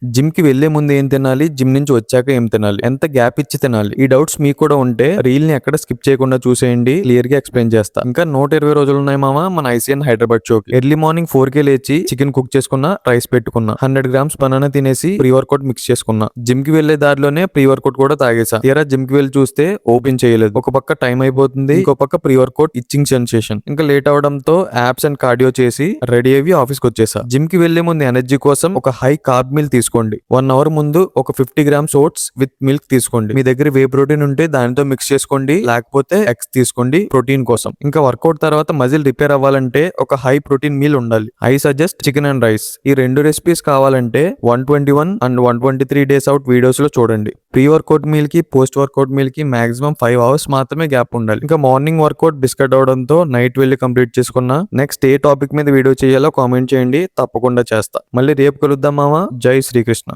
Gym కి వెళ్లే ముందు ఏం తినాలి, జిమ్ నుంచి వచ్చాక ఏం తినాలి, ఎంత గ్యాప్ ఇచ్చి తినాలి, ఈ డౌట్స్ మీకు కూడా ఉంటే రీల్ ని ఎక్కడ స్కిప్ చేయకుండా చూసేయండి, క్లియర్ గా ఎక్స్ప్లెయిన్ చేస్తా. ఇంకా 120 రోజులు ఉన్నాయి మామ మన ఐసీఎన్ హైదరాబాద్ షోకి. ఎర్లీ మార్నింగ్ 4 కే లేచి చికెన్ కుక్ చేసుకున్నా, రైస్ పెట్టుకున్నా, 100 గ్రామ్స్ బనానా తినేసి ప్రీ వర్కౌట్ మిక్స్ చేసుకున్నా. జిమ్ కి వెళ్లే దారిలోనే ప్రీ వర్కౌట్ కూడా తాగేసా. తీరా జిమ్ కి వెళ్లి చూస్తే ఓపెన్ చేయలేదు. ఒక పక్క టైం అయిపోతుంది, ఇంకో పక్క ప్రీ వర్కౌట్ ఇచ్చింగ్ సెన్సేషన్. ఇంకా లేట్ అవడంతో యాప్స్ అండ్ కార్డియో చేసి రెడీ అయ్యి ఆఫీస్ కి వచ్చేసా. జిమ్ కి వెళ్లే ముందు ఎనర్జీ కోసం ఒక హై కార్బ్ మీల్ తీసుకోండి. 1 అవర్ ముందు ఒక 50 గ్రామ్స్ ఓట్స్ విత్ మిల్క్ తీసుకోండి. మీ దగ్గర వే ప్రోటీన్ ఉంటే దానితో మిక్స్ చేసుకోండి, లేకపోతే ఎగ్స్ తీసుకోండి ప్రోటీన్ కోసం. ఇంకా వర్కౌట్ తర్వాత మజిల్ రిపేర్ అవ్వాలంటే ఒక హై ప్రోటీన్ మీల్ ఉండాలి. I suggest chicken and rice. ఈ 2 రెసిపీస్ కావాలంటే 121 అండ్ 123 డేస్ అవుట్ వీడియోస్ లో చూడండి. ప్రీ వర్కౌట్ మీల్ కి పోస్ట్ వర్కౌట్ మీల్ కి మాక్సిమం 5 అవర్స్ మాత్రమే గ్యాప్ ఉండాలి. ఇంకా మార్నింగ్ వర్కౌట్ బిస్కెట్ అవడంతో నైట్ వెళ్ళి కంప్లీట్ చేసుకున్నా. నెక్స్ట్ ఏ టాపిక్ మీద వీడియో చేయాలో కామెంట్ చేయండి, తప్పకుండా చేస్తా. మళ్ళీ రేపు కలుద్దాం మామ. జై శ్రీకృష్ణ.